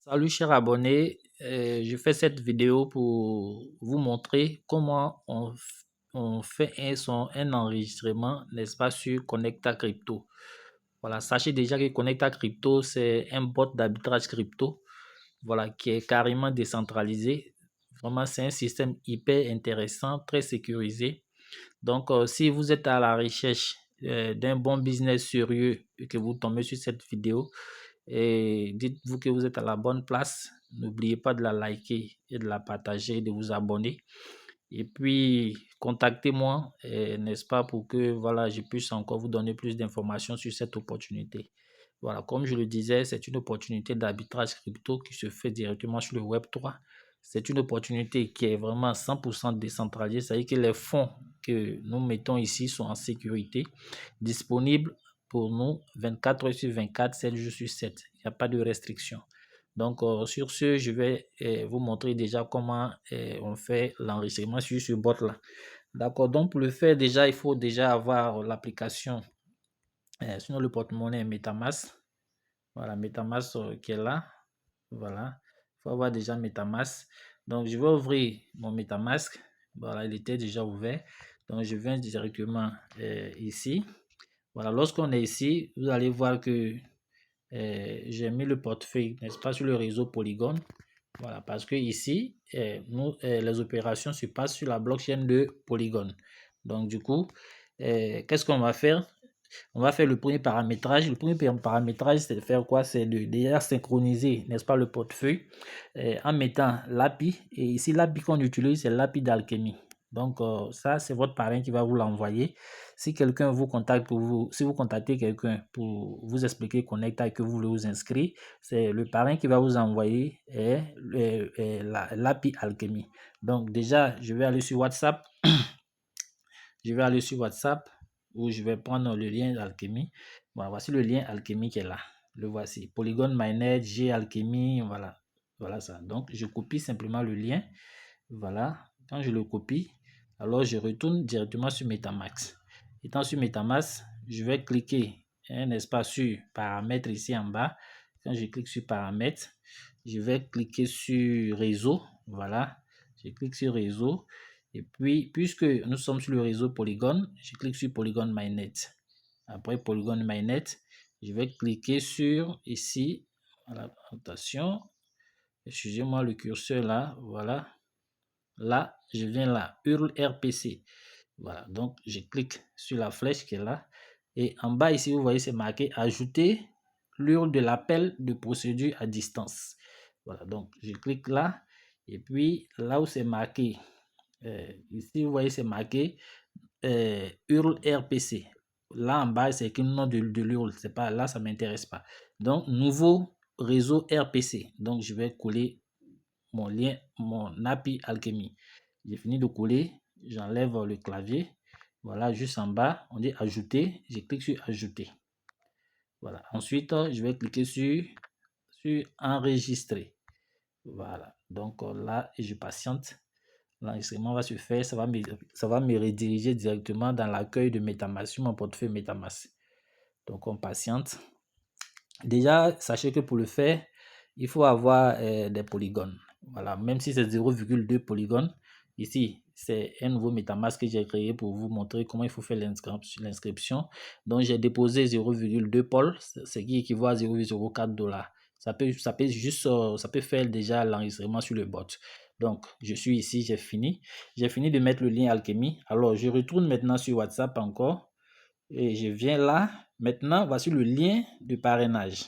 Salut chers abonnés, je fais cette vidéo pour vous montrer comment on fait un enregistrement, n'est-ce pas, sur Connecta Crypto. Voilà, sachez déjà que Connecta Crypto, c'est un bot d'arbitrage crypto, voilà, qui est carrément décentralisé. Vraiment, c'est un système hyper intéressant, très sécurisé. Donc, si vous êtes à la recherche d'un bon business sérieux et que vous tombez sur cette vidéo, et dites-vous que vous êtes à la bonne place. N'oubliez pas de la liker et de la partager, de vous abonner. Et puis, contactez-moi, n'est-ce pas, pour que voilà, je puisse encore vous donner plus d'informations sur cette opportunité. Voilà, comme je le disais, c'est une opportunité d'arbitrage crypto qui se fait directement sur le Web3. C'est une opportunité qui est vraiment 100% décentralisée, c'est-à-dire que les fonds que nous mettons ici sont en sécurité, disponibles pour nous 24 heures sur 24, 7 jours sur 7. Il n'y a pas de restriction. Donc, sur ce, je vais vous montrer déjà comment on fait l'enregistrement sur ce bot-là. D'accord, donc pour le faire, déjà, il faut déjà avoir l'application, sinon le porte-monnaie MetaMask. Voilà, MetaMask qui est là. Voilà, il faut avoir déjà MetaMask. Donc, je vais ouvrir mon MetaMask. Voilà, il était déjà ouvert. Donc, je viens directement ici. Voilà, lorsqu'on est ici, vous allez voir que j'ai mis le portefeuille, n'est-ce pas, sur le réseau Polygon. Voilà, parce que ici, les opérations se passent sur la blockchain de Polygon. Donc, du coup, qu'est-ce qu'on va faire? On va faire le premier paramétrage. Le premier paramétrage, c'est de faire quoi? C'est de déjà synchroniser, n'est-ce pas, le portefeuille en mettant l'API. Et ici, l'API qu'on utilise, c'est l'API d'Alchemy. Donc, ça, c'est votre parrain qui va vous l'envoyer. Si quelqu'un vous contacte si vous contactez quelqu'un pour vous expliquer Connecta et que vous voulez vous inscrire, c'est le parrain qui va vous envoyer l'API Alchemy. Donc, déjà, je vais aller sur WhatsApp. Je vais aller sur WhatsApp où je vais prendre le lien d'Alchemy. Voilà, voici le lien Alchemy qui est là. Le voici. Polygon Mainnet, G Alchemy, voilà. Voilà ça. Donc, je copie simplement le lien. Voilà. Quand je le copie, alors je retourne directement sur MetaMask. Étant sur MetaMask, je vais cliquer un espace sur paramètres ici en bas. Quand je clique sur paramètres, je vais cliquer sur réseau. Voilà. Je clique sur réseau. Et puis, puisque nous sommes sur le réseau Polygon, je clique sur Polygon Mainnet. Après Polygon Mainnet, je vais cliquer sur ici. Voilà, attention. Excusez-moi le curseur là. Voilà. Là, je viens là, URL RPC. Voilà, donc je clique sur la flèche qui est là. Et en bas ici, vous voyez, c'est marqué ajouter l'URL de l'appel de procédure à distance. Voilà, donc je clique là. Et puis là où c'est marqué, ici, vous voyez, c'est marqué URL RPC. Là en bas, c'est écrit le nom de l'URL. C'est pas là, ça ne m'intéresse pas. Donc, nouveau réseau RPC. Donc, je vais coller mon lien, mon API Alchemy. J'ai fini de coller, j'enlève le clavier. Voilà, juste en bas, on dit ajouter. Je clique sur ajouter. Voilà. Ensuite, je vais cliquer sur enregistrer. Voilà. Donc là, je patiente. L'enregistrement va se faire. Ça va me rediriger directement dans l'accueil de MetaMask, sur mon portefeuille MetaMask. Donc on patiente. Déjà, sachez que pour le faire, il faut avoir des polygones. Voilà, même si c'est 0,2 polygones, ici, c'est un nouveau MetaMask que j'ai créé pour vous montrer comment il faut faire l'inscription. Donc, j'ai déposé 0,2 pol, ce qui équivaut à 0,04 $. Ça peut faire déjà l'enregistrement sur le bot. Donc, je suis ici, j'ai fini. J'ai fini de mettre le lien Alchemy. Alors, je retourne maintenant sur WhatsApp encore. Et je viens là. Maintenant, voici le lien de parrainage.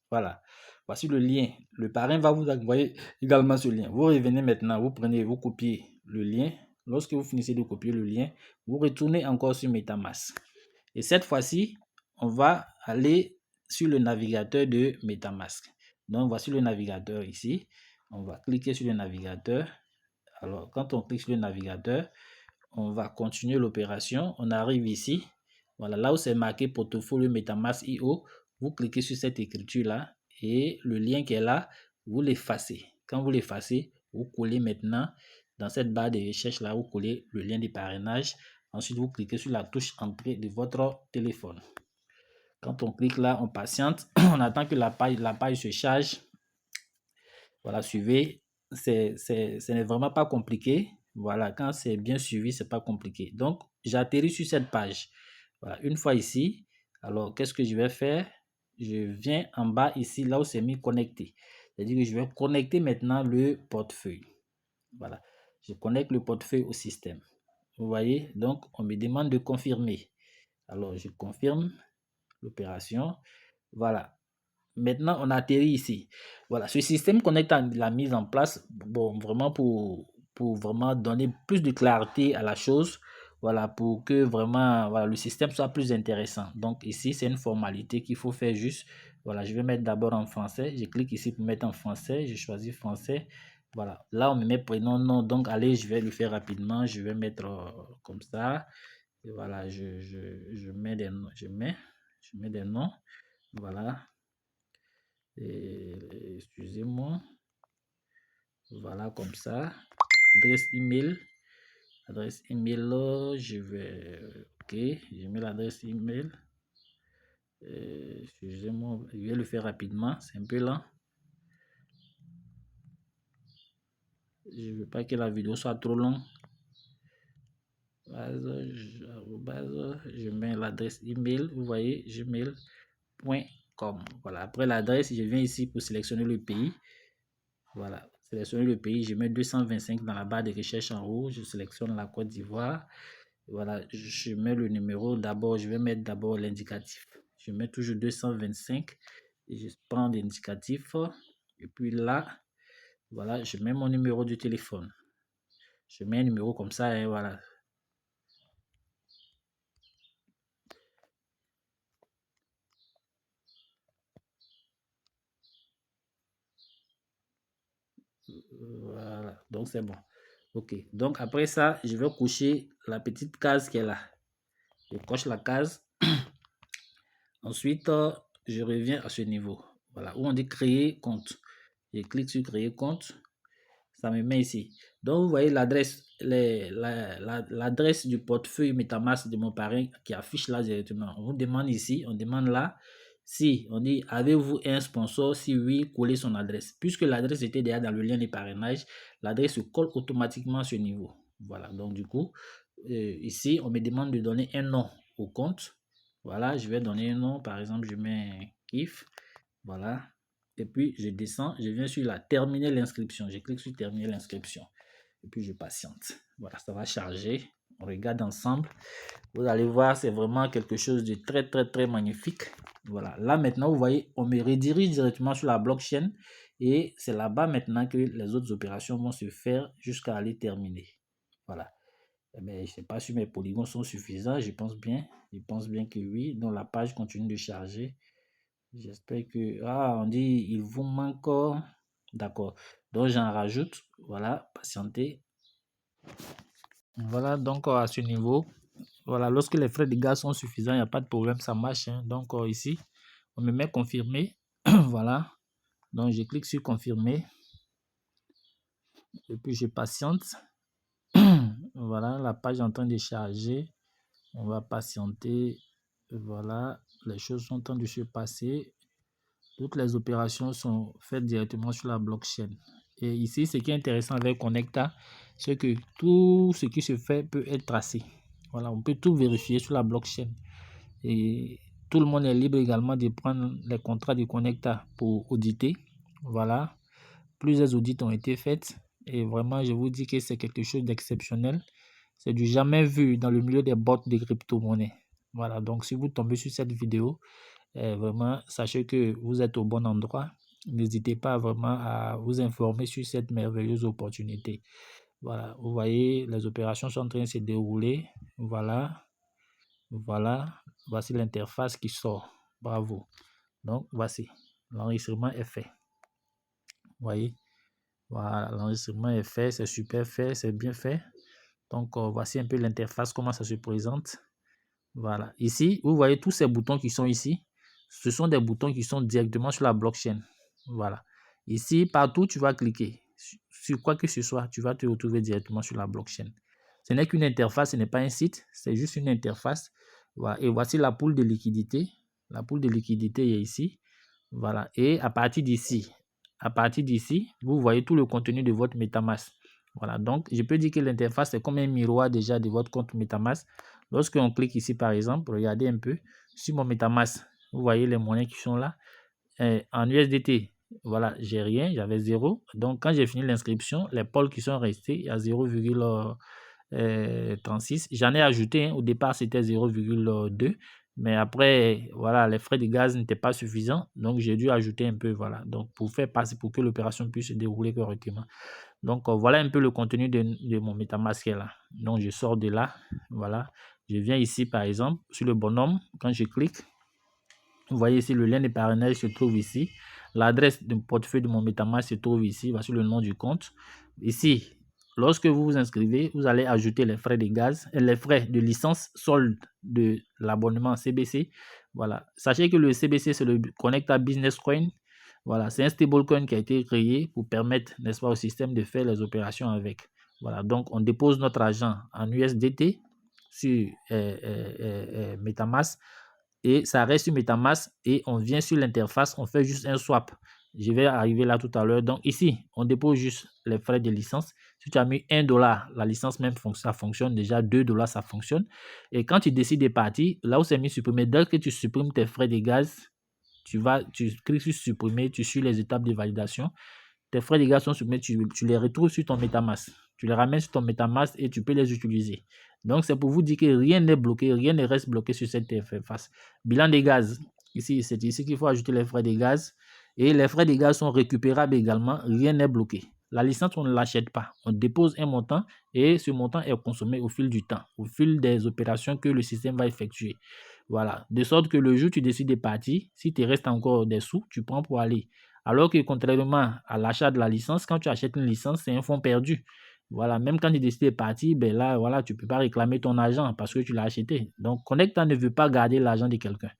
Voilà. Voici le lien. Le parrain va vous envoyer également ce lien. Vous revenez maintenant, vous copiez le lien. Lorsque vous finissez de copier le lien, vous retournez encore sur MetaMask. Et cette fois-ci, on va aller sur le navigateur de MetaMask. Donc, voici le navigateur ici. On va cliquer sur le navigateur. Alors, quand on clique sur le navigateur, on va continuer l'opération. On arrive ici. Voilà, là où c'est marqué portfolio MetaMask IO, vous cliquez sur cette écriture-là et le lien qui est là, vous l'effacez. Quand vous l'effacez, vous collez maintenant dans cette barre de recherche là, vous collez le lien de parrainage. Ensuite, vous cliquez sur la touche entrée de votre téléphone. Quand on clique là, on patiente, on attend que la page se charge. Voilà, suivez. Ce n'est vraiment pas compliqué. Voilà, quand c'est bien suivi, c'est pas compliqué. Donc, j'atterris sur cette page. Voilà, une fois ici, alors qu'est-ce que je vais faire? Je viens en bas ici, là où c'est mis connecter. C'est-à-dire que je vais connecter maintenant le portefeuille. Voilà, je connecte le portefeuille au système. Vous voyez, donc on me demande de confirmer. Alors, je confirme l'opération. Voilà. Maintenant, on atterrit ici. Voilà, ce système Connect l'a mise en place, bon, vraiment pour vraiment donner plus de clarté à la chose. Voilà, pour que vraiment voilà, le système soit plus intéressant. Donc ici, c'est une formalité qu'il faut faire juste. Voilà, je vais mettre d'abord en français. Je clique ici pour mettre en français. Je choisis français. Voilà, là, on me met prénom, nom. Donc, allez, je vais le faire rapidement. Je vais mettre comme ça. Et voilà, je mets des noms. Je mets des noms. Voilà. Excusez-moi. Voilà, comme ça. Adresse email. Adresse email, je vais. Ok, je mets l'adresse email. Excusez-moi, je vais le faire rapidement. C'est un peu lent. Je ne veux pas que la vidéo soit trop longue. Je mets l'adresse email. Vous voyez, gmail.com. Voilà, après l'adresse, je viens ici pour sélectionner le pays. Voilà, sélectionner le pays, je mets 225 dans la barre de recherche en haut, je sélectionne la Côte d'Ivoire. Voilà, je mets le numéro d'abord, je vais mettre d'abord l'indicatif. Je mets toujours 225 et je prends l'indicatif. Et puis là, voilà, je mets mon numéro de téléphone. Je mets un numéro comme ça et voilà. Voilà, donc c'est bon. Ok, donc après ça, je vais cocher la petite case qui est là. Je coche la case. Ensuite, je reviens à ce niveau. Voilà, où on dit créer compte. Je clique sur créer compte. Ça me met ici. Donc, vous voyez l'adresse, l'adresse du portefeuille MetaMask de mon parrain qui affiche là directement. On vous demande ici, on demande là. Si on dit avez-vous un sponsor? Si oui, collez son adresse. Puisque l'adresse était déjà dans le lien de parrainage, l'adresse se colle automatiquement à ce niveau. Voilà, donc du coup, ici, on me demande de donner un nom au compte. Voilà, je vais donner un nom. Par exemple, je mets KIF. Voilà. Et puis, je descends, je viens sur la terminer l'inscription. Je clique sur terminer l'inscription. Et puis, je patiente. Voilà, ça va charger. On regarde ensemble. Vous allez voir, c'est vraiment quelque chose de très, très, très magnifique. Voilà. Là, maintenant, vous voyez, on me redirige directement sur la blockchain. Et c'est là-bas maintenant que les autres opérations vont se faire jusqu'à aller terminer. Voilà. Mais je ne sais pas si mes polygons sont suffisants. Je pense bien. Je pense bien que oui. Donc, la page continue de charger. J'espère que... Ah, on dit, il vous manque... D'accord. Donc, j'en rajoute. Voilà, patientez. Voilà, donc à ce niveau, voilà, lorsque les frais de gaz sont suffisants, il n'y a pas de problème, ça marche. Hein. Donc, ici, on me met confirmer. Voilà. Donc, je clique sur confirmer. Et puis, je patiente. Voilà, la page est en train de charger. On va patienter. Voilà, les choses sont en train de se passer. Toutes les opérations sont faites directement sur la blockchain. Et ici, ce qui est intéressant avec Connecta, c'est que tout ce qui se fait peut être tracé. Voilà, on peut tout vérifier sur la blockchain. Et tout le monde est libre également de prendre les contrats de Connecta pour auditer. Voilà, plusieurs audits ont été faits. Et vraiment, je vous dis que c'est quelque chose d'exceptionnel. C'est du jamais vu dans le milieu des bots de crypto-monnaie. Voilà, donc si vous tombez sur cette vidéo, vraiment, sachez que vous êtes au bon endroit. N'hésitez pas vraiment à vous informer sur cette merveilleuse opportunité. Voilà, vous voyez, les opérations sont en train de se dérouler. Voilà, voilà, voici l'interface qui sort. Bravo. Donc, voici, l'enregistrement est fait. Vous voyez, voilà, l'enregistrement est fait, c'est super fait, c'est bien fait. Donc, voici un peu l'interface, comment ça se présente. Voilà. Ici, vous voyez tous ces boutons qui sont ici. Ce sont des boutons qui sont directement sur la blockchain. Voilà. Ici, partout, tu vas cliquer. Sur quoi que ce soit, tu vas te retrouver directement sur la blockchain. Ce n'est qu'une interface, ce n'est pas un site. C'est juste une interface. Voilà. Et voici la poule de liquidité. La poule de liquidité est ici. Voilà. Et à partir d'ici, à partir d'ici, vous voyez tout le contenu de votre MetaMask. Voilà, donc je peux dire que l'interface est comme un miroir déjà de votre compte MetaMask. Lorsqu'on clique ici, par exemple, regardez un peu sur mon MetaMask. Vous voyez les monnaies qui sont là. En USDT, voilà, j'ai rien, j'avais 0. Donc, quand j'ai fini l'inscription, les pôles qui sont restés, il y a 0,36. J'en ai ajouté, hein. Au départ, c'était 0,2. Mais après, voilà, les frais de gaz n'étaient pas suffisants. Donc, j'ai dû ajouter un peu, voilà. Donc, pour que l'opération puisse se dérouler correctement. Donc, voilà un peu le contenu de mon MetaMask là. Donc, je sors de là, voilà. Je viens ici, par exemple, sur le bonhomme. Quand je clique, vous voyez ici, le lien de parrainage se trouve ici. L'adresse du portefeuille de mon MetaMask se trouve ici. Voici le nom du compte. Ici, lorsque vous vous inscrivez, vous allez ajouter les frais de gaz et les frais de licence solde de l'abonnement CBC. Voilà. Sachez que le CBC, c'est le Connecta Business Coin. Voilà, c'est un stablecoin qui a été créé pour permettre, n'est-ce pas, au système de faire les opérations avec. Voilà, donc on dépose notre argent en USDT sur MetaMask et ça reste sur MetaMask et on vient sur l'interface, on fait juste un swap. Je vais arriver là tout à l'heure. Donc ici, on dépose juste les frais de licence. Si tu as mis $1, la licence même, ça fonctionne. Déjà, $2, ça fonctionne. Et quand tu décides de partir, là où c'est mis supprimer, dès que tu supprimes tes frais de gaz, tu cliques sur supprimer, tu suis les étapes de validation. Tes frais de gaz sont supprimés, tu les retrouves sur ton MetaMask. Tu les ramènes sur ton MetaMask et tu peux les utiliser. Donc, c'est pour vous dire que rien n'est bloqué, rien ne reste bloqué sur cette interface. Bilan des gaz. Ici, c'est ici qu'il faut ajouter les frais de gaz. Et les frais de gaz sont récupérables également. Rien n'est bloqué. La licence, on ne l'achète pas. On dépose un montant et ce montant est consommé au fil du temps, au fil des opérations que le système va effectuer. Voilà. De sorte que le jour où tu décides de partir, si tu restes encore des sous, tu prends pour aller. Alors que contrairement à l'achat de la licence, quand tu achètes une licence, c'est un fonds perdu. Voilà, même quand tu décides de partir, ben là, voilà, tu ne peux pas réclamer ton argent parce que tu l'as acheté. Donc, Connecta ne veut pas garder l'argent de quelqu'un.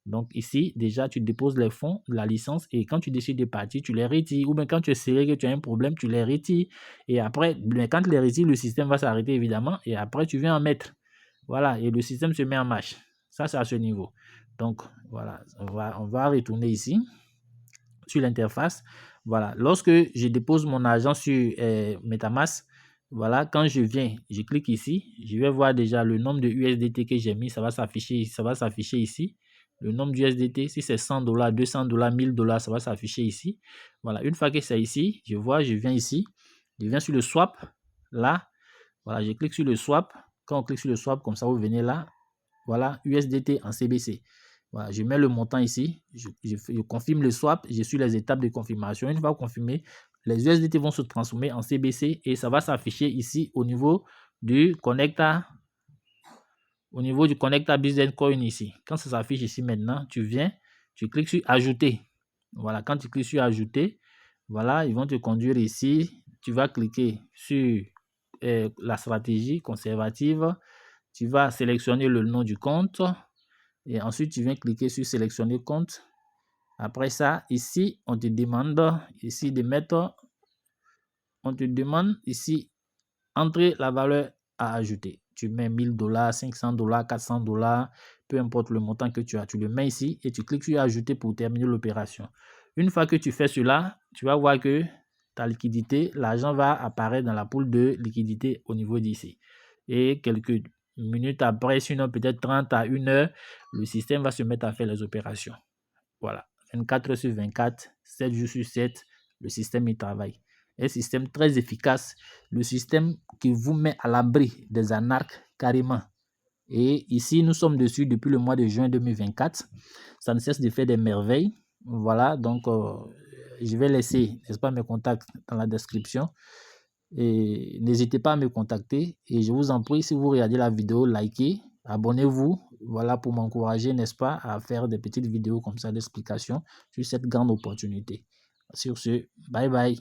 Donc, ici, déjà, tu déposes les fonds de la licence et quand tu décides de partir, tu les retires. Ou bien quand tu es serré, que tu as un problème, tu les retires. Et après, ben, quand tu les retires, le système va s'arrêter évidemment. Et après, tu viens en mettre. Voilà, et le système se met en marche. Ça, c'est à ce niveau. Donc, voilà, on va retourner ici sur l'interface. Voilà, lorsque je dépose mon argent sur MetaMask, voilà, quand je viens, je clique ici, je vais voir déjà le nombre de USDT que j'ai mis, ça va s'afficher ici. Le nombre d'USDT, si c'est $100, $200, $1000, ça va s'afficher ici. Voilà, une fois que c'est ici, je viens ici, je viens sur le swap, là, voilà, je clique sur le swap. Quand on clique sur le swap, comme ça, vous venez là, voilà, USDT en CBC. Voilà, je mets le montant ici, je confirme le swap, je suis les étapes de confirmation. Une fois confirmé, les USDT vont se transformer en CBC et ça va s'afficher ici au niveau du Connecta Business Coin ici. Quand ça s'affiche ici maintenant, tu viens, tu cliques sur ajouter. Voilà, quand tu cliques sur ajouter, voilà, ils vont te conduire ici. Tu vas cliquer sur la stratégie conservative. Tu vas sélectionner le nom du compte. Et ensuite, tu viens cliquer sur sélectionner compte. Après ça, ici, on te demande ici de mettre, on te demande ici, entrer la valeur à ajouter. Tu mets $1000, $500, $400, peu importe le montant que tu as. Tu le mets ici et tu cliques sur ajouter pour terminer l'opération. Une fois que tu fais cela, tu vas voir que ta liquidité, l'argent va apparaître dans la poule de liquidité au niveau d'ici. Et quelques minutes après, sinon peut-être 30 à 1 heure, le système va se mettre à faire les opérations. Voilà, 24 heures sur 24, 7 jours sur 7, le système y travaille. Un système très efficace, le système qui vous met à l'abri des arnaques carrément. Et ici, nous sommes dessus depuis le mois de juin 2024. Ça ne cesse de faire des merveilles. Voilà, donc je vais laisser, n'est-ce pas, mes contacts dans la description. Et n'hésitez pas à me contacter. Et je vous en prie, si vous regardez la vidéo, likez, abonnez-vous. Voilà, pour m'encourager, n'est-ce pas, à faire des petites vidéos comme ça d'explication sur cette grande opportunité. Sur ce, bye bye.